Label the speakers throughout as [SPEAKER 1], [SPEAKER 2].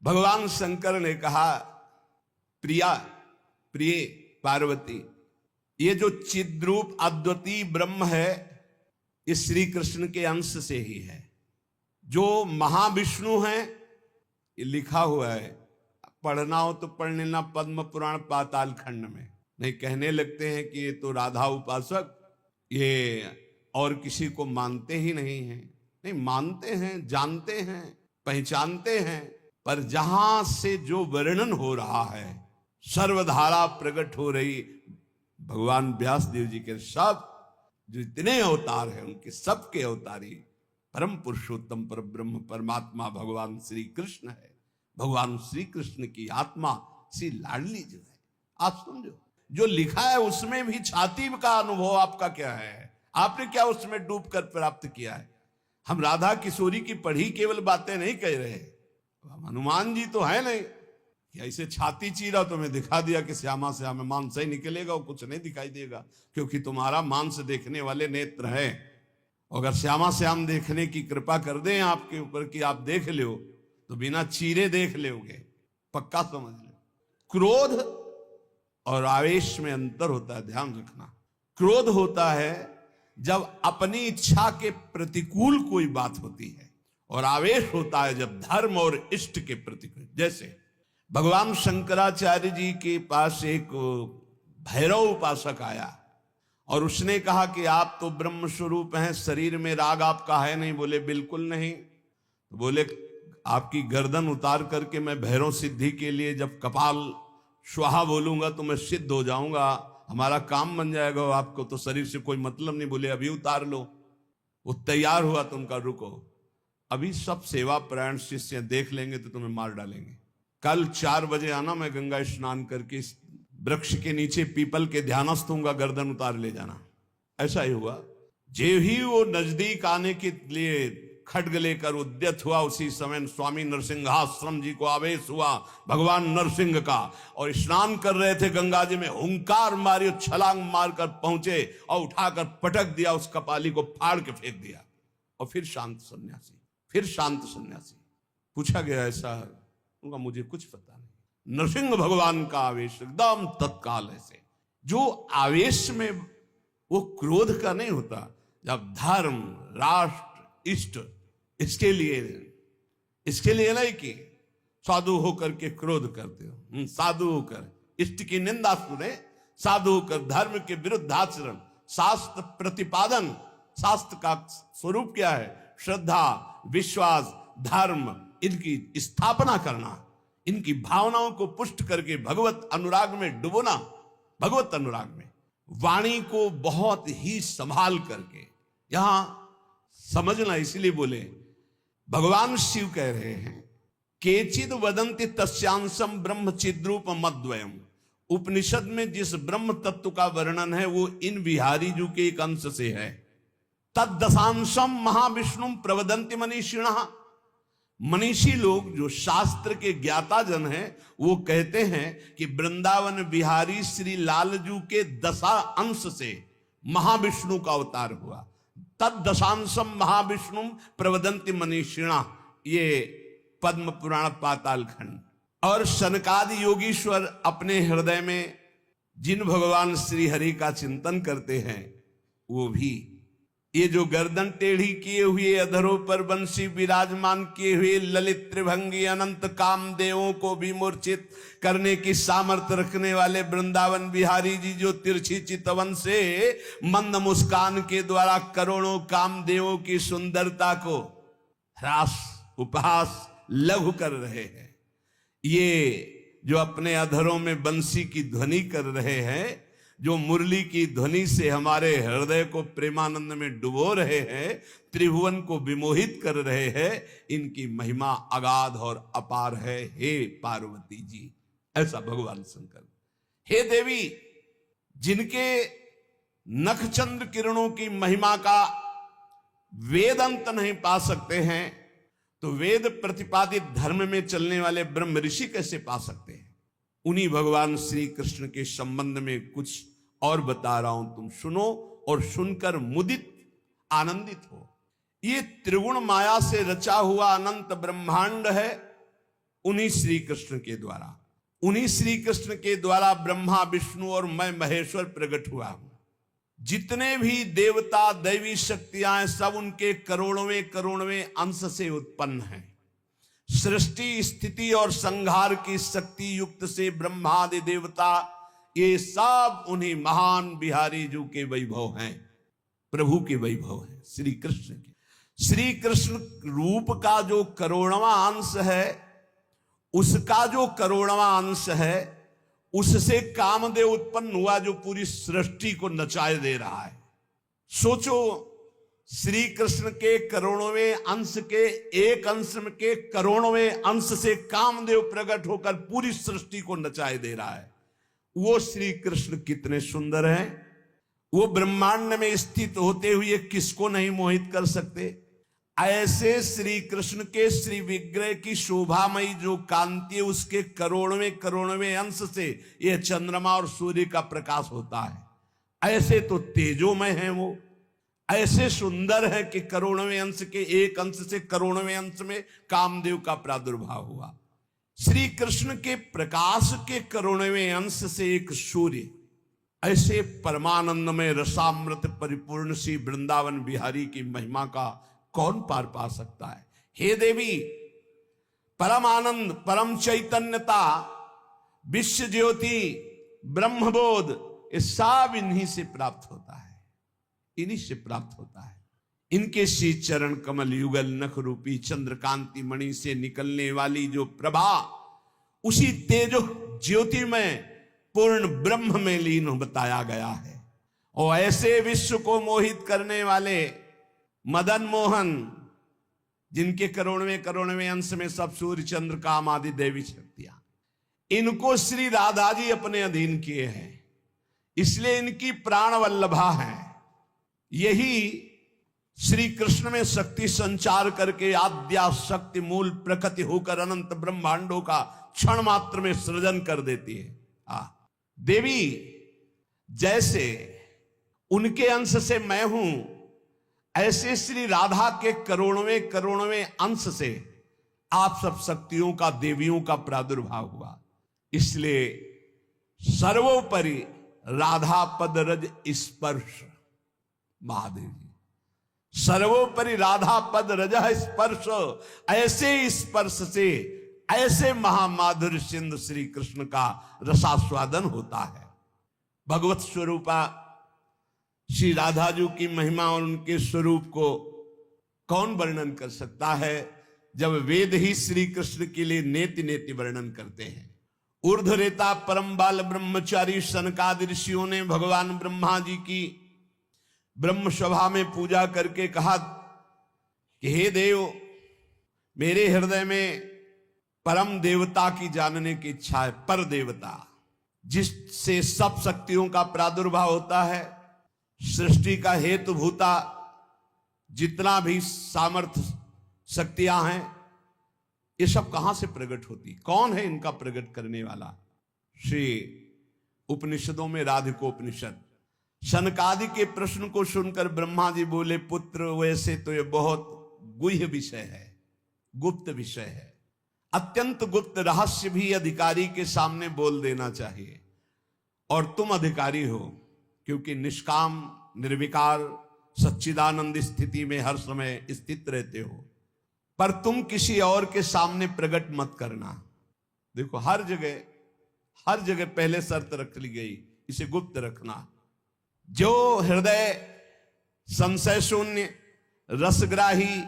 [SPEAKER 1] भगवान शंकर ने कहा, प्रिया, प्रिय पार्वती, ये जो चिद्रूप अद्वितीय ब्रह्म है ये श्री कृष्ण के अंश से ही है। जो महाविष्णु है ये लिखा हुआ है, पढ़ना हो तो पढ़ लेना पद्म पुराण पाताल खंड में। नहीं कहने लगते हैं कि ये तो राधा उपासक ये और किसी को मानते ही नहीं है। नहीं, मानते हैं, जानते हैं, पहचानते हैं, पर जहां से जो वर्णन हो रहा है, सर्वधारा प्रकट हो रही, भगवान व्यास देव जी के सब जो इतने अवतार हैं उनके सबके अवतारी परम पुरुषोत्तम पर ब्रह्म परमात्मा भगवान श्री कृष्ण है। भगवान श्री कृष्ण की आत्मा श्री लाडली जो है, आप समझो, जो लिखा है उसमें भी छाती का अनुभव आपका क्या है? आपने क्या उसमें डूब कर प्राप्त किया है? हम राधा किशोरी की पढ़ी केवल बातें नहीं कह रहे, हम हनुमान जी तो है नहीं कि ऐसे छाती चीरा तो मैं दिखा दिया कि श्यामा श्याम मांस ही निकलेगा और कुछ नहीं दिखाई देगा, क्योंकि तुम्हारा मांस देखने वाले नेत्र है। अगर श्यामा श्याम देखने की कृपा कर दें आपके ऊपर कि आप देख लो तो बिना चीरे देख लोगे, पक्का समझ लो। क्रोध और आवेश में अंतर होता है, ध्यान रखना। क्रोध होता है जब अपनी इच्छा के प्रतिकूल कोई बात होती है, और आवेश होता है जब धर्म और इष्ट के प्रतिकूल। जैसे भगवान शंकराचार्य जी के पास एक भैरव उपासक आया और उसने कहा कि आप तो ब्रह्म स्वरूप हैं, शरीर में राग आपका है नहीं। बोले बिल्कुल नहीं। तो बोले आपकी गर्दन उतार करके मैं भैरव सिद्धि के लिए जब कपाल स्वाहा बोलूंगा तो मैं सिद्ध हो जाऊंगा, हमारा काम बन जाएगा, आपको तो शरीर से कोई मतलब नहीं। बोले अभी उतार लो। वो तैयार हुआ तो उनका रुको, अभी सब सेवा परायण शिष्य देख लेंगे तो तुम्हें मार डालेंगे। कल 4 बजे आना, मैं गंगा स्नान करके वृक्ष के नीचे पीपल के ध्यानस्थ हूंगा, गर्दन उतार ले जाना। ऐसा ही हुआ। जे ही वो नजदीक आने के लिए खड्ग लेकर उद्यत हुआ, उसी समय स्वामी नरसिंहाश्रम जी को आवेश हुआ भगवान नरसिंह का, और स्नान कर रहे थे गंगा जी में, हुंकार मारी, छलांग मारकर पहुंचे और उठाकर पटक दिया, उस कपाली को फाड़ के फेंक दिया। और फिर शांत सन्यासी, फिर शांत सन्यासी। पूछा गया ऐसा? उनका मुझे कुछ पता नहीं। नरसिंह भगवान का आवेश एकदम तत्काल ऐसे, जो आवेश में वो क्रोध का नहीं होता। जब धर्म, राष्ट्र, इष्ट, इसके लिए नहीं कि साधु होकर के क्रोध करते हो। साधु होकर इष्ट की निंदा सुने, साधु होकर धर्म के विरुद्ध आचरण, शास्त्र प्रतिपादन। शास्त्र का स्वरूप क्या है? श्रद्धा, विश्वास, धर्म, इनकी स्थापना करना, इनकी भावनाओं को पुष्ट करके भगवत अनुराग में डुबोना। भगवत अनुराग में वाणी को बहुत ही संभाल करके, यहां समझना, इसलिए बोले भगवान शिव कह रहे हैं, केचिद वदंति तस्यांशम ब्रह्म चिद्रूप मद्वयम। उपनिषद में जिस ब्रह्म तत्व का वर्णन है वो इन बिहारी जी के एक अंश से है। तद्दशांशम महाविष्णु प्रवदंति मनीषिणः। मनीषी लोग जो शास्त्र के ज्ञाता जन हैं वो कहते हैं कि वृंदावन बिहारी श्री लालजू के 10 अंश से महाविष्णु का अवतार हुआ। तद्दशांशम महाविष्णु प्रवदंति मनीषिणा, ये पद्म पुराण पाताल खंड। और सनकादि योगीश्वर अपने हृदय में जिन भगवान श्री हरि का चिंतन करते हैं वो भी, ये जो गर्दन टेढ़ी किए हुए, अधरों पर बंसी विराजमान किए हुए, ललित त्रिभंगी अनंत कामदेवों को भी मूर्छित करने की सामर्थ्य रखने वाले वृंदावन बिहारी जी, जो तिरछी चितवन से मंद मुस्कान के द्वारा करोड़ों कामदेवों की सुंदरता को ह्रास, उपहास, लघु कर रहे हैं, ये जो अपने अधरों में बंसी की ध्वनि कर रहे हैं, जो मुरली की ध्वनि से हमारे हृदय को प्रेमानंद में डुबो रहे हैं, त्रिभुवन को विमोहित कर रहे हैं, इनकी महिमा अगाध और अपार है। हे पार्वती जी, ऐसा भगवान शंकर। हे देवी, जिनके नखचंद्र किरणों की महिमा का वेद अंत नहीं पा सकते हैं, तो वेद प्रतिपादित धर्म में चलने वाले ब्रह्म ऋषि कैसे पा सकते हैं? उन्हीं भगवान श्री कृष्ण के संबंध में कुछ और बता रहा हूं, तुम सुनो और सुनकर मुदित, आनंदित हो। ये त्रिगुण माया से रचा हुआ अनंत ब्रह्मांड है, उन्हीं श्री कृष्ण के द्वारा, उन्हीं श्री कृष्ण के द्वारा ब्रह्मा विष्णु और मैं महेश्वर प्रकट हुआ हूं। जितने भी देवता दैवी शक्तियां हैं सब उनके करोड़वें करोड़वें अंश से उत्पन्न हैं। सृष्टि स्थिति और संहार की शक्ति युक्त से ब्रह्मादि देवता ये सब उन्हीं महान बिहारी जी के वैभव हैं, प्रभु के वैभव हैं, श्री कृष्ण के। श्री कृष्ण रूप का जो करोड़वां अंश है, उसका जो करोड़वां अंश है, उससे कामदेव उत्पन्न हुआ जो पूरी सृष्टि को नचाए दे रहा है। सोचो, श्री कृष्ण के करोड़वें अंश के एक अंश के करोड़वें अंश से कामदेव प्रकट होकर पूरी सृष्टि को नचाए दे रहा है। वो श्री कृष्ण कितने सुंदर हैं। वो ब्रह्मांड में स्थित होते हुए किसको नहीं मोहित कर सकते। ऐसे श्री कृष्ण के श्री विग्रह की शोभामयी जो कांति है, उसके करोड़वें करोड़वें अंश से यह चंद्रमा और सूर्य का प्रकाश होता है। ऐसे तो तेजोमय हैं वो, ऐसे सुंदर है कि करोड़वें अंश के एक अंश से करोड़वें अंश में कामदेव का प्रादुर्भाव हुआ। श्री कृष्ण के प्रकाश के करोड़वें अंश से एक सूर्य, ऐसे परमानंद में रसामृत परिपूर्ण श्री वृंदावन बिहारी की महिमा का कौन पार पा सकता है। हे देवी, परम आनंद, परम चैतन्यता, विश्व ज्योति, ब्रह्मबोध, ये सब इन्हीं से प्राप्त होता है, इन्हीं से प्राप्त होता है। इनके श्री चरण कमल युगल नख रूपी चंद्रकांति मणि से निकलने वाली जो प्रभा, उसी तेजो ज्योति में पूर्ण ब्रह्म में लीन बताया गया है। और ऐसे विश्व को मोहित करने वाले मदन मोहन, जिनके करोड़वें करोड़वें अंश में सब सूर्य चंद्र काम आदि देवी शक्तियां, इनको श्री राधा जी अपने अधीन किए हैं, इसलिए इनकी प्राण वल्लभा है। यही श्री कृष्ण में शक्ति संचार करके आद्या शक्ति मूल प्रकृति होकर अनंत ब्रह्मांडों का क्षण मात्र में सृजन कर देती है। देवी, जैसे उनके अंश से मैं हूं, ऐसे श्री राधा के करोड़वें करोड़वें अंश से आप सब शक्तियों का, देवियों का प्रादुर्भाव हुआ। इसलिए सर्वोपरि राधा पद रज स्पर्श, महादेव जी, सर्वोपरि राधा पद रज स्पर्श, ऐसे स्पर्श से ऐसे महामाधुर्य सिंधु श्री कृष्ण का रसास्वादन होता है। भगवत स्वरूपा श्री राधा जी की महिमा और उनके स्वरूप को कौन वर्णन कर सकता है, जब वेद ही श्री कृष्ण के लिए नेति नेति वर्णन करते हैं। ऊर्ध्वरेता परम बाल ब्रह्मचारी सनकादि ऋषियों ने भगवान ब्रह्मा जी की ब्रह्म सभा में पूजा करके कहा कि हे देव, मेरे हृदय में परम देवता की जानने की इच्छा है। पर देवता, जिससे सब शक्तियों का प्रादुर्भाव होता है, सृष्टि का हेतु भूता जितना भी सामर्थ्य शक्तियां हैं, ये सब कहां से प्रकट होती, कौन है इनका प्रकट करने वाला। श्री उपनिषदों में राधिकोपनिषद, शनकादि के प्रश्न को सुनकर ब्रह्मा जी बोले, पुत्र, वैसे तो ये बहुत गुह्य विषय है, गुप्त विषय है, अत्यंत गुप्त रहस्य भी अधिकारी के सामने बोल देना चाहिए। और तुम अधिकारी हो, क्योंकि निष्काम निर्विकार सच्चिदानंद स्थिति में हर समय स्थित रहते हो, पर तुम किसी और के सामने प्रकट मत करना। देखो, हर जगह पहले शर्त रख ली गई, इसे गुप्त रखना। जो हृदय संशय शून्य, रसग्राही,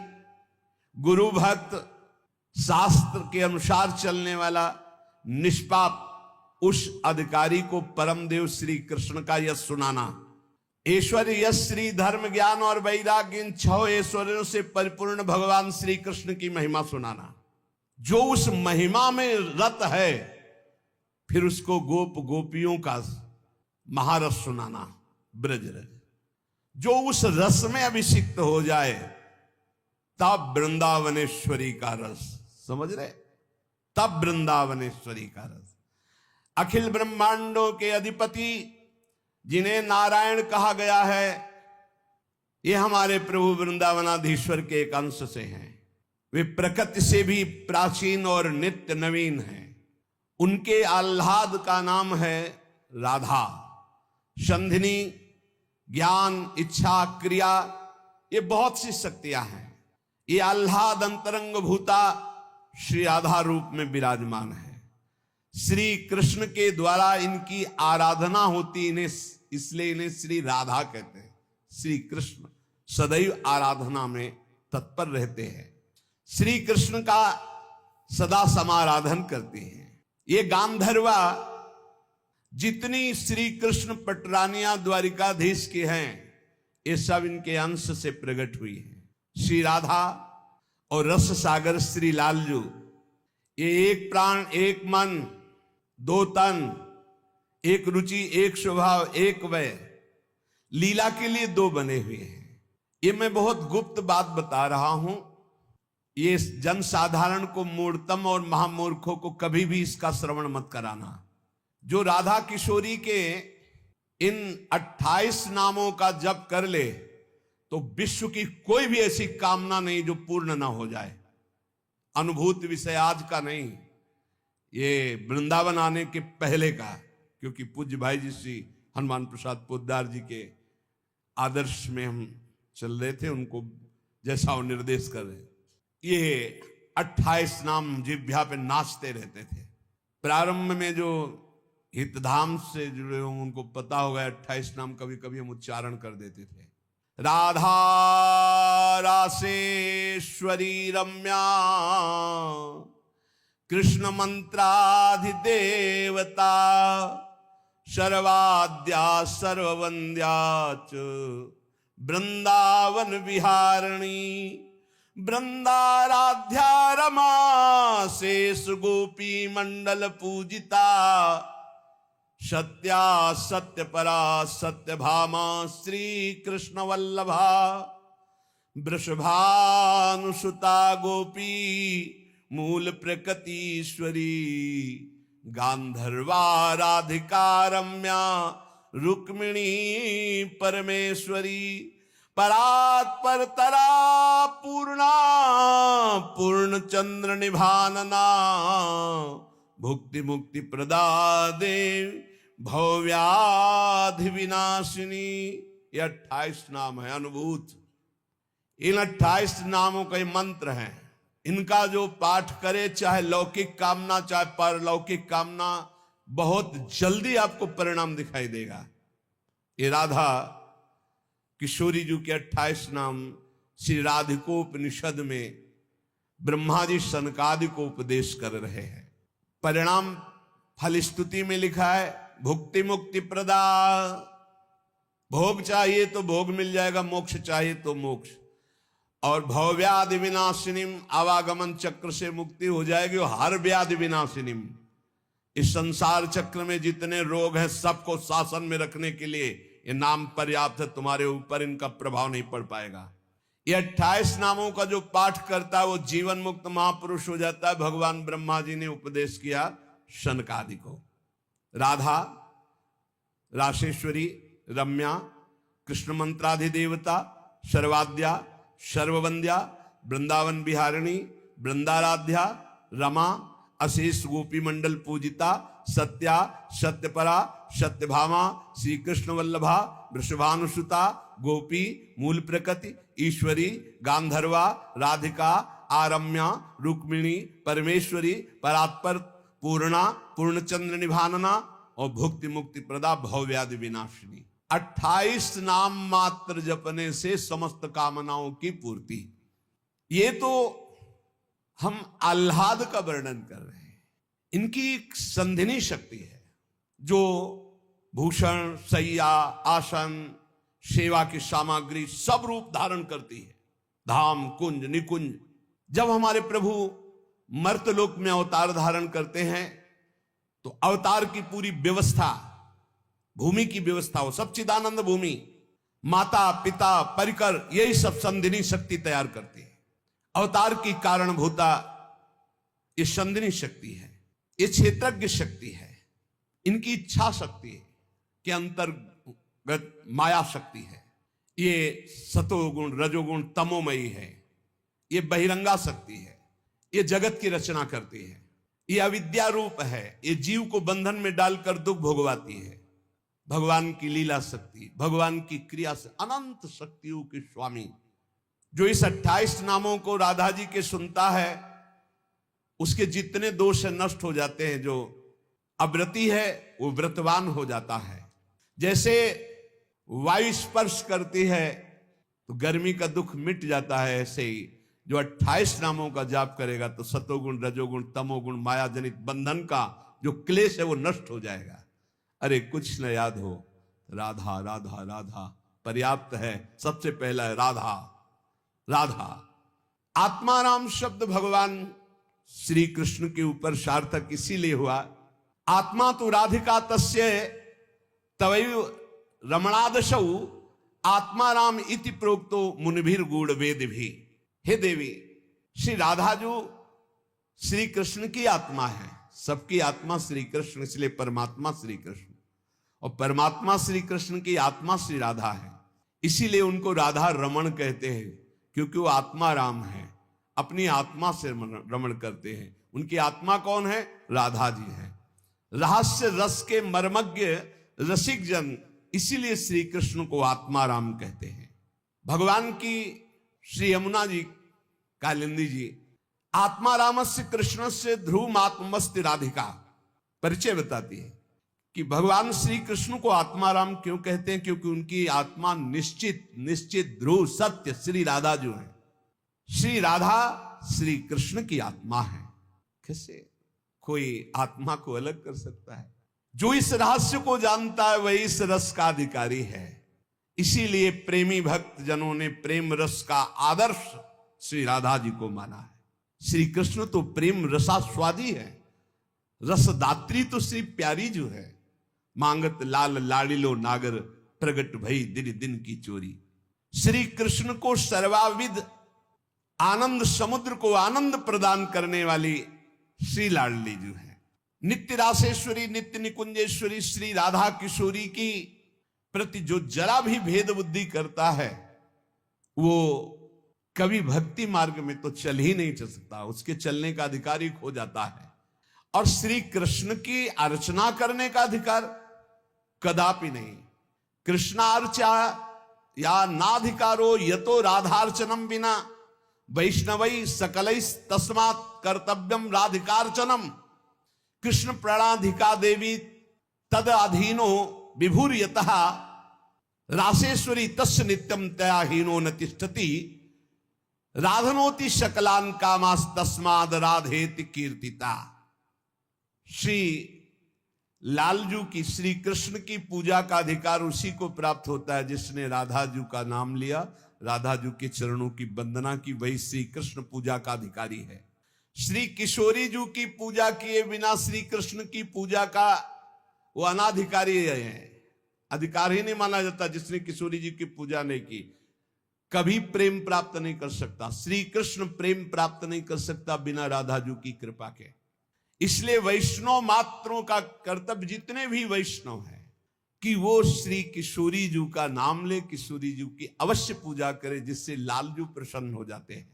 [SPEAKER 1] गुरु भक्त, शास्त्र के अनुसार चलने वाला, निष्पाप, उस अधिकारी को परम देव श्री कृष्ण का यश सुनाना। ऐश्वर्य, यश, श्री, धर्म, ज्ञान और वैराग्य, इन 6 ऐश्वर्यों से परिपूर्ण भगवान श्री कृष्ण की महिमा सुनाना। जो उस महिमा में रत है, फिर उसको गोप गोपियों का महारस सुनाना, ब्रज रस। जो उस रस में अभिषिक्त हो जाए, तब वृंदावनेश्वरी का रस, समझ रहे, तब वृंदावनेश्वरी का रस। अखिल ब्रह्मांडों के अधिपति, जिन्हें नारायण कहा गया है, ये हमारे प्रभु वृंदावनाधीश्वर के एक अंश से हैं। वे प्रकृति से भी प्राचीन और नित्य नवीन हैं। उनके आह्लाद का नाम है राधा। संधिनी, ज्ञान, इच्छा, क्रिया, ये बहुत सी शक्तियां हैं। ये आह्लाद अंतरंग भूता श्री राधा रूप में विराजमान है। श्री कृष्ण के द्वारा इनकी आराधना होती, इन्हें इसलिए इन्हें श्री राधा कहते हैं। श्री कृष्ण सदैव आराधना में तत्पर रहते हैं, श्री कृष्ण का सदा समाराधन करते हैं। ये गांधर्वा जितनी श्री कृष्ण पटरानिया द्वारिकाधीश की हैं, ये सब इनके अंश से प्रकट हुई है। श्री राधा और रस सागर श्री लालजू, ये एक प्राण, एक मन, दो तन, एक रुचि, एक स्वभाव, एक वय, लीला के लिए दो बने हुए हैं। ये मैं बहुत गुप्त बात बता रहा हूं। ये जनसाधारण को, मूर्तम और महामूर्खों को कभी भी इसका श्रवण मत कराना। जो राधा किशोरी के इन 28 नामों का जप कर ले तो विश्व की कोई भी ऐसी कामना नहीं जो पूर्ण ना हो जाए। अनुभूत विषय आज का नहीं, ये वृंदावन आने के पहले का, क्योंकि पूज्य भाई जी श्री हनुमान प्रसाद पोद्दार जी के आदर्श में हम चल रहे थे, उनको जैसा वो निर्देश कर रहे। ये 28 नाम जिह्वा पे नाचते रहते थे। प्रारंभ में जो हितधाम से जुड़े हों उनको पता होगा, 28 नाम कभी कभी हम उच्चारण कर देते थे। राधा रासेश्वरी रम्या, कृष्ण मंत्राधिदेवता, सर्वाद्या सर्ववंद्या च वृंदावन विहारिणी, वृंदाराध्या रमा शेष गोपी मंडल पूजिता, सत्या सत्य परा सत्य भामा श्री कृष्ण वल्लभा, वृषभानुसुता गोपी मूल प्रकृतीश्वरी, गांधर्वा राधिका रम्या रुक्मिणी परमेश्वरी, परात्पर तरा पूर्णा पूर्ण चंद्र निभानना, भुक्ति मुक्ति प्रदा देव भव्याधि विनाशिनी। ये 28 नाम है अनुभूत। इन 28 नामों के मंत्र हैं। इनका जो पाठ करे, चाहे लौकिक कामना चाहे परलौकिक कामना, बहुत जल्दी आपको परिणाम दिखाई देगा। ये राधा किशोरी जी के 28 नाम श्री राधिकोपनिषद में ब्रह्मा जी सनकादि को उपदेश कर रहे हैं। परिणाम फल स्तुति में लिखा है, भुक्ति मुक्ति प्रदा। भोग चाहिए तो भोग मिल जाएगा, मोक्ष चाहिए तो मोक्ष, और भवव्याधि विनाशिनीम, आवागमन चक्र से मुक्ति हो जाएगी। और हर व्याधि विनाशिनीम, इस संसार चक्र में जितने रोग हैं सबको शासन में रखने के लिए ये नाम पर्याप्त है। तुम्हारे ऊपर इनका प्रभाव नहीं पड़ पाएगा। ये 28 नामों का जो पाठ करता है वो जीवन मुक्त महापुरुष हो जाता है। भगवान ब्रह्मा जी ने उपदेश किया शनकादि को। राधा रासेश्वरी रम्या, कृष्ण मंत्राधिदेवता, सर्वाद्या सर्ववंद्या, वृंदावन विहारिणी, वृंदाराध्या रमा, अशेष गोपी मंडल पूजिता, सत्या सत्यपरा सत्यभामा, श्री कृष्ण वल्लभा, वृषभानुसुता, गोपी मूल प्रकृति ईश्वरी, गांधर्वा राधिका आरम्या रुक्मिणी परमेश्वरी, परात्पर पूर्णा पूर्णचंद्र निभानना, और भुक्ति मुक्ति प्रदा भवव्याधि विनाशिनी। 28 नाम मात्र जपने से समस्त कामनाओं की पूर्ति। ये तो हम आह्लाद का वर्णन कर रहे हैं। इनकी एक संधिनी शक्ति है जो भूषण, शैया, आसन, सेवा की सामग्री सब रूप धारण करती है। धाम, कुंज, निकुंज। जब हमारे प्रभु मर्तलोक में अवतार धारण करते हैं तो अवतार की पूरी व्यवस्था, भूमि की व्यवस्था हो, सच्चिदानंद भूमि, माता पिता परिकर, यही सब संधिनी शक्ति तैयार करती है। अवतार की कारणभूता ये संधिनी शक्ति है, ये क्षेत्रज्ञ शक्ति है, इनकी इच्छा शक्ति के अंतर्गत माया शक्ति है। ये सतोगुण रजोगुण तमोमयी है। ये बहिरंगा शक्ति है, ये जगत की रचना करती है, ये अविद्या रूप है, ये जीव को बंधन में डालकर दुख भोगवाती है। भगवान की लीला शक्ति, भगवान की क्रिया से अनंत शक्तियों के स्वामी, जो इस 28 नामों को राधा जी के सुनता है, उसके जितने दोष नष्ट हो जाते हैं। जो अव्रती है वो व्रतवान हो जाता है। जैसे वायु स्पर्श करती है तो गर्मी का दुख मिट जाता है, ऐसे ही जो 28 नामों का जाप करेगा तो सतोगुण, रजोगुण, तमोगुण, माया जनित बंधन का जो क्लेश है वो नष्ट हो जाएगा। अरे कुछ न याद हो, राधा राधा राधा पर्याप्त है। सबसे पहला है राधा राधा। आत्माराम शब्द भगवान श्री कृष्ण के ऊपर सार्थक इसीलिए हुआ, आत्मा तो राधिका तस्य तवैव रमणादशौ आत्माराम इति प्रोक्तो मुनिभिर गूढ़ वेद भी। हे देवी, श्री राधा जो श्री कृष्ण की आत्मा है, सबकी आत्मा श्री कृष्ण, इसलिए परमात्मा श्री कृष्ण, और परमात्मा श्री कृष्ण की आत्मा श्री राधा है। इसीलिए उनको राधा रमण कहते हैं, क्योंकि वो आत्मा राम है, अपनी आत्मा से रमण करते हैं। उनकी आत्मा कौन है? राधा जी है। रहस्य रस के मर्मज्ञ रसिक जन, इसीलिए श्री कृष्ण को आत्मा राम कहते हैं। भगवान की श्री यमुना जी कालिंदी जी आत्मा रामस्य कृष्ण से ध्रुव आत्मस्ति राधिका परिचय बताती है कि भगवान श्री कृष्ण को आत्मा राम क्यों कहते हैं, क्योंकि उनकी आत्मा निश्चित ध्रुव सत्य श्री राधा जो है, श्री राधा श्री कृष्ण की आत्मा है। कैसे कोई आत्मा को अलग कर सकता है? जो इस रहस्य को जानता है वही इस रस का अधिकारी है। इसीलिए प्रेमी भक्त जनों ने प्रेम रस का आदर्श श्री राधा जी को माना है। श्री कृष्ण तो प्रेम रसास्वादी है, रसदात्री तो श्री प्यारी जो है। मांगत लाल लाड़िलो नागर, प्रगट भई दिन दिन की चोरी। श्री कृष्ण को सर्वाविद आनंद समुद्र को आनंद प्रदान करने वाली श्री लाडली जो है, नित्य रासेश्वरी, नित्य निकुंजेश्वरी श्री राधा किशोरी की प्रति जो जरा भी भेद बुद्धि करता है, वो कभी भक्ति मार्ग में तो चल ही नहीं चल सकता, उसके चलने का अधिकार ही खो जाता है। और श्री कृष्ण की अर्चना करने का अधिकार कदापि नहीं। कृष्णार्चा या नाधिकारो यतो राधार्चनम बिना वैष्णवई सकलै तस्मात् कर्तव्यम राधिकार्चनम। कृष्ण प्रणाधिका देवी तद अधीनो विभूर्यतः रासेश्वरी तस्य नित्यम तया हीनो न तिष्ठति। राधनोति शकलान कामास तस्माद राधेति कीर्तिता। श्री लालजू की, श्री कृष्ण की पूजा का अधिकार उसी को प्राप्त होता है जिसने राधा जू का नाम लिया, राधा जू के चरणों की वंदना की, वही श्री कृष्ण पूजा का अधिकारी है। श्री किशोरी जू की पूजा किए बिना श्री कृष्ण की पूजा का वो अनाधिकारी है, अधिकार ही नहीं माना जाता। जिसने किशोरी जी की पूजा नहीं की कभी प्रेम प्राप्त नहीं कर सकता। श्री कृष्ण प्रेम प्राप्त नहीं कर सकता बिना राधा जू की कृपा के। इसलिए वैष्णव मात्रों का कर्तव्य, जितने भी वैष्णव हैं, कि वो श्री किशोरी जू का नाम ले, किशोरी जू की अवश्य पूजा करे, जिससे लालजू प्रसन्न हो जाते हैं।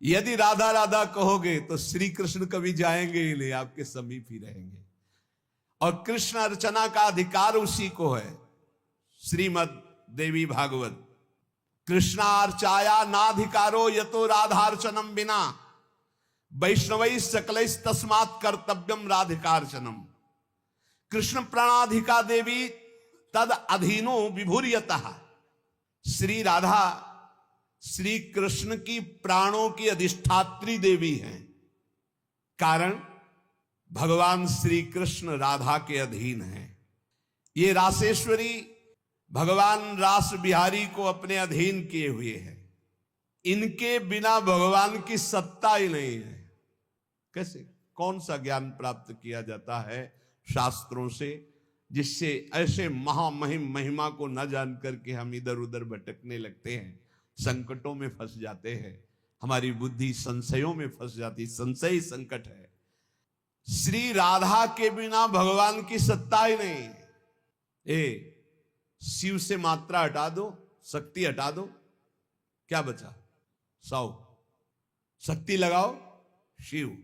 [SPEAKER 1] यदि राधा राधा कहोगे तो श्री कृष्ण कभी जाएंगे ही नहीं, आपके समीप ही रहेंगे। और कृष्ण अर्चना का अधिकार उसी को है। श्रीमद देवी भागवत, कृष्णार्चाया नाधिकारो यतो राधार्चनम बिना वैष्णवै सकलै तस्मात् कर्तव्यम राधिकार्चनम। कृष्ण प्रणाधिका देवी तद अधीनो विभूर्यतः। श्री राधा श्री कृष्ण की प्राणों की अधिष्ठात्री देवी हैं, कारण भगवान श्री कृष्ण राधा के अधीन हैं। ये रासेश्वरी भगवान रास बिहारी को अपने अधीन किए हुए हैं। इनके बिना भगवान की सत्ता ही नहीं है। कैसे, कौन सा ज्ञान प्राप्त किया जाता है शास्त्रों से, जिससे ऐसे महामहिम महिमा को न जान करके हम इधर उधर भटकने लगते हैं, संकटों में फंस जाते हैं, हमारी बुद्धि संशयों में फंस जाती। संशय ही संकट है। श्री राधा के बिना भगवान की सत्ता ही नहीं। शिव से मात्रा हटा दो, शक्ति हटा दो, क्या बचा? 100। शक्ति लगाओ शिव।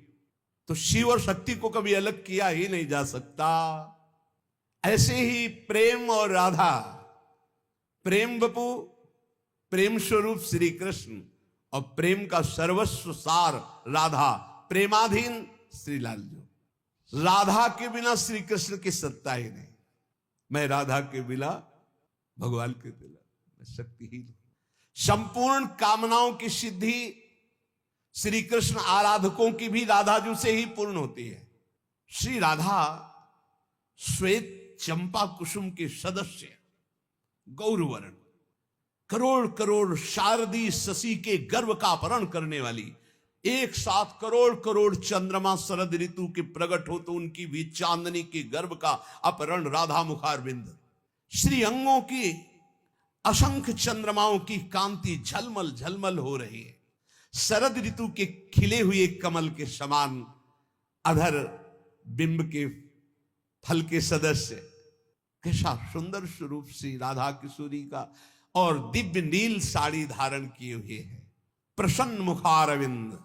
[SPEAKER 1] तो शिव और शक्ति को कभी अलग किया ही नहीं जा सकता। ऐसे ही प्रेम और राधा, प्रेम बपू, प्रेम स्वरूप श्री कृष्ण और प्रेम का सर्वस्व सार राधा, प्रेमाधीन श्री लालजू। राधा के बिना श्री कृष्ण की सत्ता ही नहीं। मैं राधा के बिना भगवान के बिना मैं शक्तिहीन। संपूर्ण कामनाओं की सिद्धि श्री कृष्ण आराधकों की भी राधाजू से ही पूर्ण होती है। श्री राधा श्वेत चंपा कुसुम के सदस्य, गौरवर्ण, करोड़ करोड़ शारदी शशि के गर्भ का अपहरण करने वाली, एक साथ करोड़ करोड़ चंद्रमा शरद ऋतु के प्रकट हो तो उनकी भी चांदनी के गर्भ का अपहरण राधा मुखारविंद। श्री अंगों की असंख्य चंद्रमाओं की कांति झलमल झलमल हो रही है। शरद ऋतु के खिले हुए कमल के समान अधर बिंब के फल के सदस्य। कैसा सुंदर स्वरूप श्री राधा किशोरी का। और दिव्य नील साड़ी धारण किए हुए है। प्रसन्न मुखारविंद,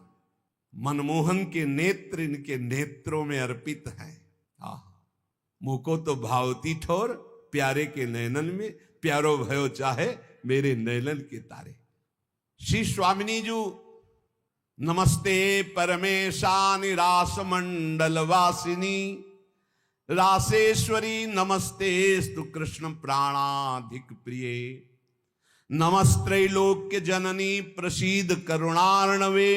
[SPEAKER 1] मनमोहन के नेत्र इनके नेत्रों में अर्पित हैं। मुको तो भावती ठोर, प्यारे के नयनन में प्यारो भयो चाहे मेरे नयनन के तारे। श्री स्वामिनी जू नमस्ते परमेशानि रास मंडल वासिनी, रासेश्वरी नमस्ते स्तु कृष्ण प्राणाधिक प्रिये। नमस्त्रैलोक्य जननी प्रसीद करुणार्णवे,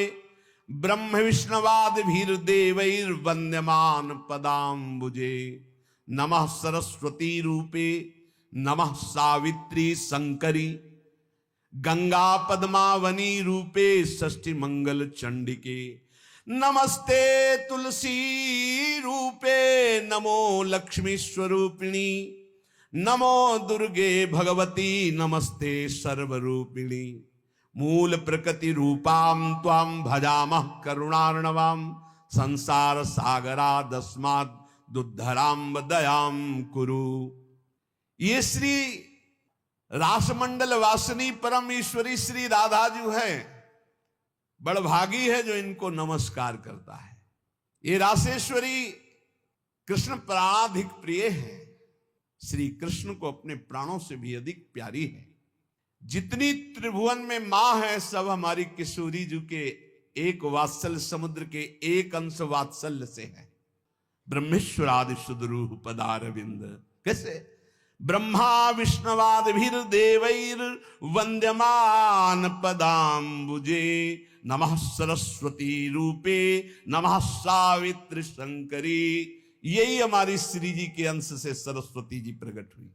[SPEAKER 1] ब्रह्म विष्णवाद भीर देवैर वंद्यमान पदाम्बुजे। नमः सरस्वती रूपे नमः सावित्री शंकरी, गंगा पद्मावनी रूपे षष्ठी मंगल चंडिके। नमस्ते तुलसी रूपे नमो लक्ष्मी स्वरूपिणी, नमो दुर्गे भगवती नमस्ते सर्वरूपिणी। मूल प्रकृति रूपाम त्वाम भजामः करुणार्णवाम, संसार सागरादस्माद् दुद्धराम दयाम कुरु। ये श्री रासमंडल वासिनी परम ईश्वरी श्री राधा जो है, बड़भागी है जो इनको नमस्कार करता है। ये रासेश्वरी कृष्ण प्राणाधिक प्रिय है। श्री कृष्ण को अपने प्राणों से भी अधिक प्यारी है। जितनी त्रिभुवन में मां है सब हमारी किशोरी जी के एक वात्सल्य समुद्र के एक अंश वात्सल्य से है। ब्रह्मेश्वरादि सुदरूह पदारविंद। कैसे? ब्रह्मा विष्णवाद भीर देवैर वंद्यमान पदाम्बुजे। नमः सरस्वती रूपे नमः सावित्री शंकरी। यही हमारी श्री जी के अंश से सरस्वती जी प्रकट हुई।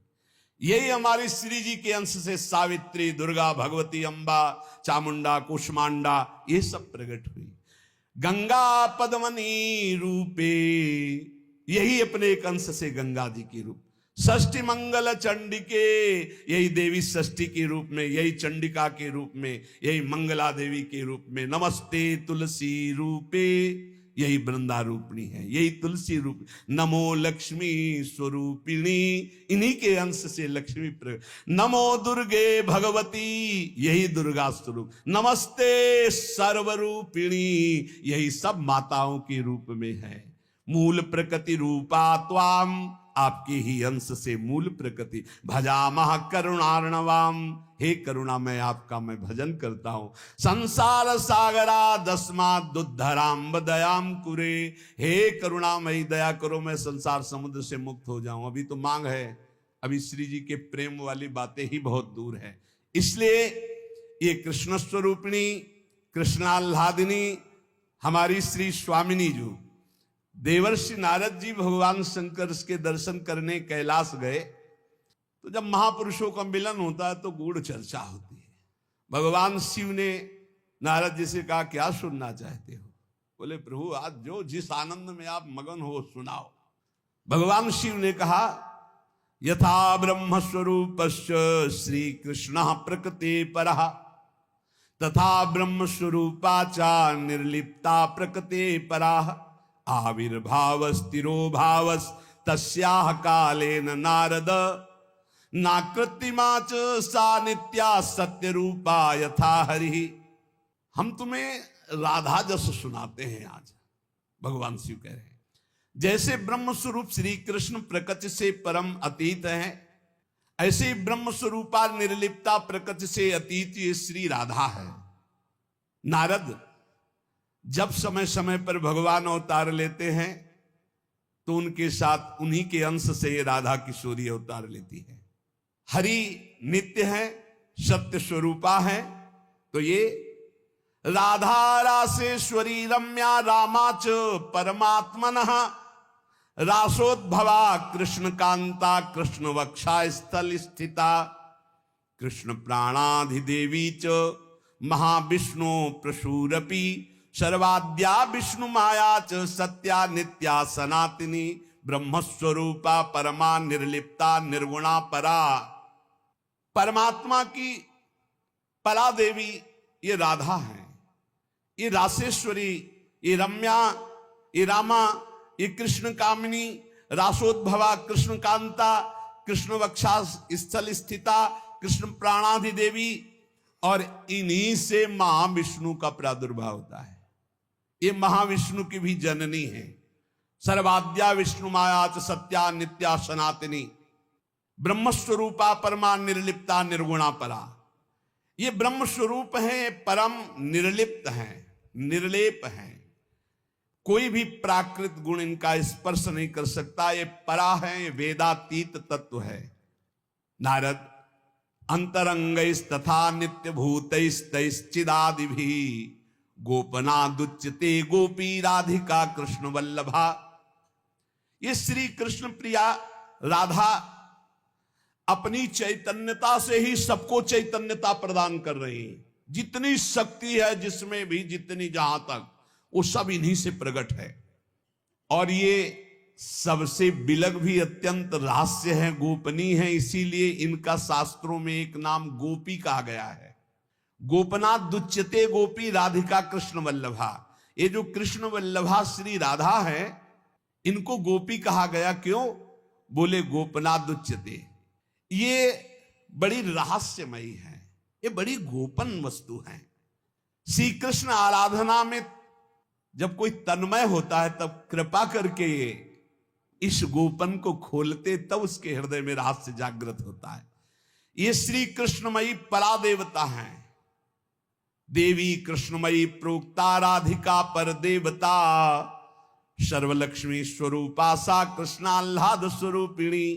[SPEAKER 1] यही हमारी श्री जी के अंश से सावित्री, दुर्गा, भगवती, अंबा, चामुंडा, कुष्मांडा ये सब प्रकट हुई। गंगा पद्मनी रूपे, यही अपने एक अंश से गंगा जी की रूप। षष्ठी मंगल चंडिके, यही देवी षष्ठी के रूप में, यही चंडिका के रूप में, यही मंगला देवी के रूप में। नमस्ते तुलसी रूपे, यही वृंदा रूपिणी है, यही तुलसी रूप। नमो लक्ष्मी स्वरूपिणी, इन्हीं के अंश से लक्ष्मी प्रकट। नमो दुर्गे भगवती, यही दुर्गा स्वरूप। नमस्ते सर्वरूपिणी, यही सब माताओं के रूप में है। मूल प्रकृति रूपा त्वाम, आपके ही अंश से मूल प्रकृति। भजामः करुणार्णवाम, हे करुणामय आपका मैं भजन करता हूं। संसार सागरा दस्मात् दुद्धराम दयाम कुरे, हे करुणामयी दया करो मैं संसार समुद्र से मुक्त हो जाऊं। अभी तो मांग है, अभी श्री जी के प्रेम वाली बातें ही बहुत दूर है। इसलिए ये कृष्ण स्वरूपिणी, कृष्णाल्हादिनी हमारी श्री स्वामिनी जो देवर्षि नारद जी भगवान शंकर के दर्शन करने कैलाश गए, तो जब महापुरुषों का मिलन होता है तो गूढ़ चर्चा होती है। भगवान शिव ने नारद जी से कहा क्या सुनना चाहते हो? बोले प्रभु आज जो जिस आनंद में आप मगन हो सुनाओ। भगवान शिव ने कहा यथा ब्रह्म स्वरूपस्य श्री कृष्ण प्रकृति परः, तथा ब्रह्म स्वरूपाचा निर्लिप्ता प्रकृति पराः। आविर्भाव स्थिरो भावस तस्याह कालेन नारद, नाकृतिमा च सा नित्या सत्य रूपा यथा हरि। हम तुम्हें राधा जस सुनाते हैं। आज भगवान शिव कह रहे हैं, जैसे ब्रह्म स्वरूप श्री कृष्ण प्रकृति से परम अतीत है, ऐसे ही ब्रह्म स्वरूपा निर्लिप्ता प्रकृति से अतीत ये श्री राधा है। नारद जब समय समय पर भगवान अवतार लेते हैं तो उनके साथ उन्हीं के अंश से ये राधा किशोरी अवतार लेती है। हरि नित्य है, सत्य स्वरूपा है, तो ये राधा रासेश्वरी रम्या रामाच परमात्मनः रासोद्भवा कृष्ण कांता कृष्ण वक्षा स्थल स्थिता कृष्ण प्राणाधिदेवी च महाविष्णु प्रसूरपि सर्वाद्या विष्णु माया च सत्या नित्या सनातनी ब्रह्मस्वरूपा परमा निर्लिप्ता निर्गुणा परा। परमात्मा की परा देवी ये राधा है, ये रासेश्वरी, ये रम्या, ये रामा, ये कृष्ण कामिनी, रासोद्भवा कृष्ण कांता कृष्ण वक्षा स्थल स्थिता कृष्ण प्राणाधि देवी, और इन्हीं से महाविष्णु का प्रादुर्भाव होता है। ये महाविष्णु की भी जननी है। सर्वाद्या विष्णु माया च सत्या नित्या सनातनी ब्रह्मस्वरूपा परमा निर्लिप्ता निर्गुणा परा। ये ब्रह्म स्वरूप है, परम निर्लिप्त है, निर्लेप है, कोई भी प्राकृत गुण इनका स्पर्श नहीं कर सकता। ये परा है, वेदातीत तत्व है। नारद अंतरंगैस्तथा नित्य भूतैस्तैश्चिदादि भी गोपनादुच्यते गोपी राधिका कृष्ण वल्लभा। ये श्री कृष्ण प्रिया राधा अपनी चैतन्यता से ही सबको चैतन्यता प्रदान कर रही है। जितनी शक्ति है जिसमें भी, जितनी जहां तक, वो सब इन्हीं से प्रकट है। और ये सबसे बिलग भी अत्यंत रहस्य है, गोपनीय है, इसीलिए इनका शास्त्रों में एक नाम गोपी कहा गया है। गोपनाथ दुच्यते गोपी राधिका कृष्ण वल्लभा। ये जो कृष्ण वल्लभा श्री राधा है, इनको गोपी कहा गया। क्यों? बोले गोपनाथ दुच्यते, ये बड़ी रहस्यमयी है, ये बड़ी गोपन वस्तु है। श्री कृष्ण आराधना में जब कोई तन्मय होता है तब कृपा करके इस गोपन को खोलते, तब उसके हृदय में रहस्य जागृत होता है। ये श्री कृष्णमयी परा देवता है। देवी कृष्णमयी प्रोक्ता राधिका पर देवता सर्वलक्ष्मी स्वरूपा सा कृष्णाह्लाद स्वरूपिणी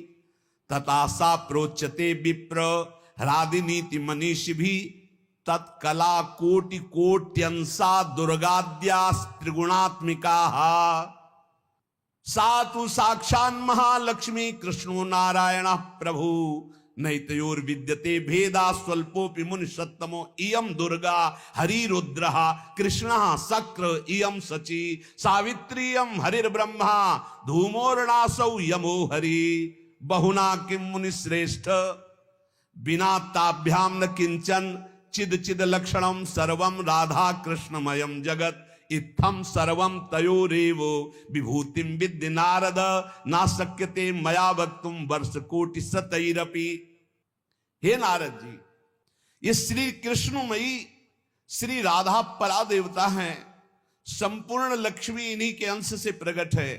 [SPEAKER 1] तथा सा प्रोच्यते विप्र ह्रादिनीति मनीष भी तत्कला कोटि कोट्यंसा दुर्गाद्या त्रिगुणात्मिका सातु साक्षान् महालक्ष्मी कृष्णो नारायण प्रभु नैतयोर विद्यते भेदा स्वल्पोपि मुनि सत्तमो इयं दुर्गा हरिरुद्रः कृष्णः शक्र इयं शची सावित्री इयं हरिर्ब्रह्मा धूमोर्णासौ यमो हरि बहुना किं मुनि श्रेष्ठ बिना ताभ्याम न किंचन चिद चिद लक्षणम सर्वम राधा कृष्णमयम जगत इत्थम सर्वम तयोरेव विभूतिम विद्य नारद ना शक्यते मया वक्तुम वर्ष कोटि शतैरपि। हे नारद जी, ये श्री कृष्णमयी श्री राधा परा देवता हैं, संपूर्ण लक्ष्मी इन्हीं के अंश से प्रकट है।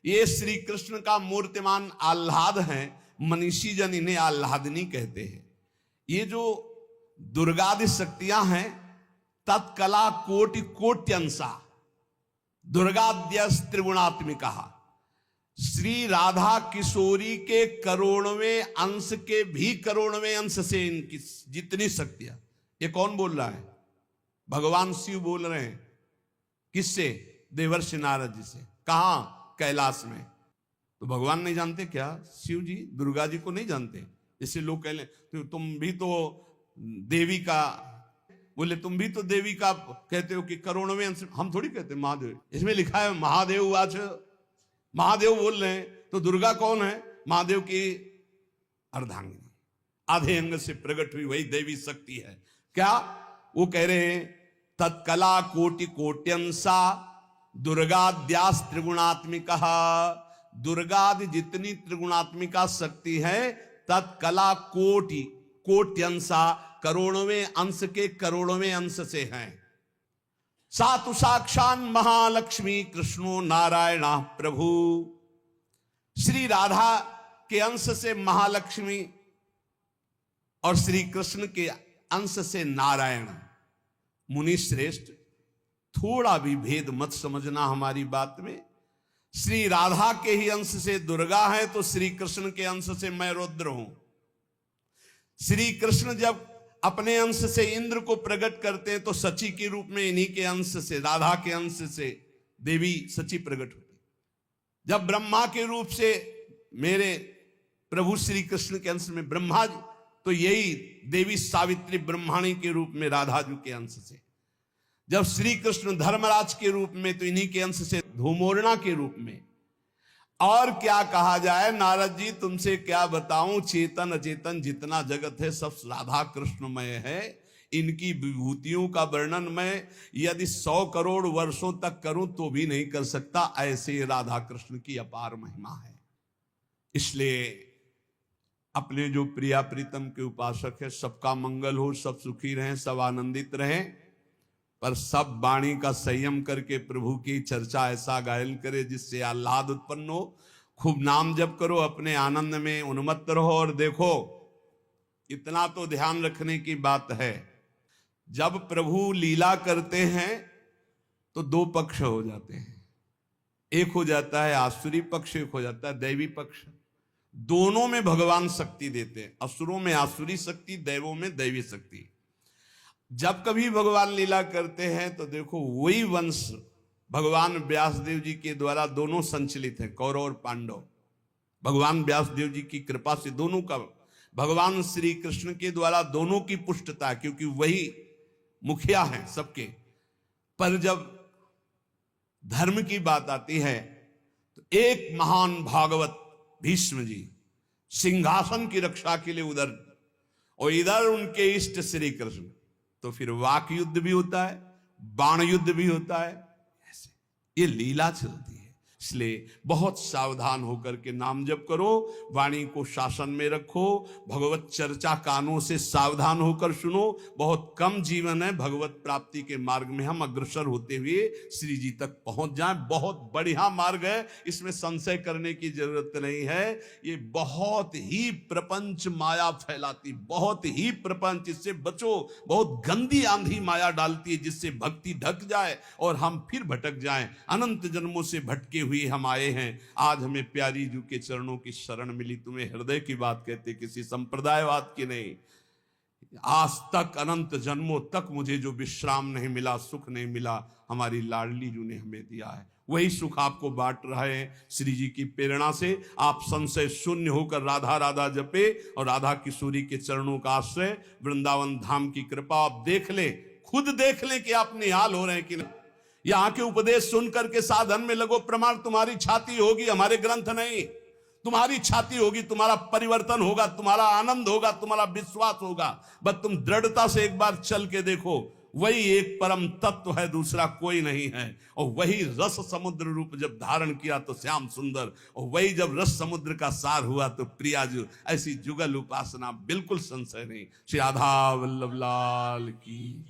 [SPEAKER 1] ये श्री कृष्ण का मूर्तिमान आह्लाद है, मनीषी जन इन्हें आह्लादनी कहते हैं। ये जो दुर्गादि शक्तियां हैं, तत्कला कोटि कोट्यंसा दुर्गाद्य त्रिगुणात्मिका, श्री राधा किशोरी के करोड़वें अंश के भी करोड़वें अंश से इनकी जितनी शक्तियां। ये कौन बोल रहा है? भगवान शिव बोल रहे हैं। किससे? देवर्षि नारद जी से। कहां? कैलाश में। तो भगवान नहीं जानते क्या? शिव जी दुर्गा जी को नहीं जानते? जैसे लोग कह ले तो तुम भी तो देवी का, बोले तुम भी तो देवी का कहते हो कि करोड़वें अंश। हम थोड़ी कहते महादेव, इसमें लिखा है महादेव आज, महादेव बोल रहे हैं। तो दुर्गा कौन है? महादेव की अर्धांगिनी, आधे अंग से प्रकट हुई वही देवी शक्ति है। क्या वो कह रहे हैं? तत्कला कोटि कोट्यंसा दुर्गाद्यास त्रिगुणात्मिका। दुर्गादि जितनी त्रिगुणात्मिका शक्ति है, तत्कला कोटि कोट्यंसा करोड़वें अंश के करोड़वें अंश से हैं। सातु साक्षान महालक्ष्मी कृष्णो नारायण प्रभु। श्री राधा के अंश से महालक्ष्मी और श्री कृष्ण के अंश से नारायण। मुनि श्रेष्ठ, थोड़ा भी भेद मत समझना हमारी बात में। श्री राधा के ही अंश से दुर्गा है तो श्री कृष्ण के अंश से मैं रुद्र हूं। श्री कृष्ण जब अपने अंश से इंद्र को प्रकट करते हैं तो सची के रूप में इन्हीं के अंश से, राधा के अंश से देवी सची प्रकट होती। जब ब्रह्मा के रूप से मेरे प्रभु श्री कृष्ण के अंश में ब्रह्मा जी, तो यही देवी सावित्री ब्रह्माणी के रूप में राधा जी के अंश से। जब श्री कृष्ण धर्मराज के रूप में तो इन्हीं के अंश से धूमोरणा के रूप में। और क्या कहा जाए नारद जी, तुमसे क्या बताऊं, चेतन अचेतन जितना जगत है सब राधा कृष्णमय है। इनकी विभूतियों का वर्णन मैं यदि 100 करोड़ वर्षों तक करूं तो भी नहीं कर सकता, ऐसे राधा कृष्ण की अपार महिमा है। इसलिए अपने जो प्रिया प्रीतम के उपासक है, सबका मंगल हो, सब सुखी रहें, सब आनंदित रहें, पर सब वाणी का संयम करके प्रभु की चर्चा ऐसा गायन करे जिससे आह्लाद उत्पन्न हो। खूब नाम जप करो, अपने आनंद में उन्मत्त रहो। और देखो, इतना तो ध्यान रखने की बात है, जब प्रभु लीला करते हैं तो 2 पक्ष हो जाते हैं। एक हो जाता है आसुरी पक्ष, एक हो जाता है दैवी पक्ष। दोनों में भगवान शक्ति देते हैं, असुरों में आसुरी शक्ति, दैवों में दैवी शक्ति। जब कभी भगवान लीला करते हैं तो देखो, वही वंश भगवान व्यासदेव जी के द्वारा दोनों संचलित हैं, कौरव और पांडव। भगवान व्यासदेव जी की कृपा से दोनों का, भगवान श्री कृष्ण के द्वारा दोनों की पुष्टता, क्योंकि वही मुखिया हैं सबके। पर जब धर्म की बात आती है तो एक महान भागवत भीष्म जी सिंहासन की रक्षा के लिए उधर, और इधर उनके इष्ट श्री कृष्ण। तो फिर वाक युद्ध भी होता है, बाण युद्ध भी होता है, ऐसे ये लीला चलती है। इसलिए बहुत सावधान होकर के नाम जप करो, वाणी को शासन में रखो, भगवत चर्चा कानों से सावधान होकर सुनो। बहुत कम जीवन है, भगवत प्राप्ति के मार्ग में हम अग्रसर होते हुए श्री जी तक पहुंच जाएं। बहुत बढ़िया मार्ग है, इसमें संशय करने की जरूरत नहीं है। ये बहुत ही प्रपंच माया फैलाती, बहुत ही प्रपंच, इससे बचो। बहुत गंदी आंधी माया डालती है जिससे भक्ति ढक जाए और हम फिर भटक जाएं। अनंत जन्मों से भटके हुए हम आए हैं, आज हमें प्यारी जी के चरणों की शरण मिली। तुम्हें हृदय की बात कहते, किसी संप्रदायवाद की नहीं। आज तक अनंत जन्मों तक मुझे जो विश्राम नहीं मिला, सुख नहीं मिला, हमारी लाडली जी ने हमें दिया है। वही सुख आपको बांट रहे हैं श्री जी की प्रेरणा से। आप संशय शून्य होकर राधा राधा जपे और राधा किशोरी के चरणों का आश्रय, वृंदावन धाम की कृपा आप देख ले, खुद देख ले कि आप निहाल हो रहे हैं कि नहीं। यहां के उपदेश सुन करके साधन में लगो, प्रमाण तुम्हारी छाती होगी, हमारे ग्रंथ नहीं। तुम्हारी छाती होगी, तुम्हारा परिवर्तन होगा, तुम्हारा आनंद होगा, तुम्हारा विश्वास होगा। बस तुम दृढ़ता से एक बार चल के देखो, वही एक परम तत्व है, दूसरा कोई नहीं है। और वही रस समुद्र रूप जब धारण किया तो श्याम सुंदर, और वही जब रस समुद्र का सार हुआ तो प्रियाजू। ऐसी जुगल उपासना बिल्कुल संशय नहीं। श्री राधा वल्लभ लाल की।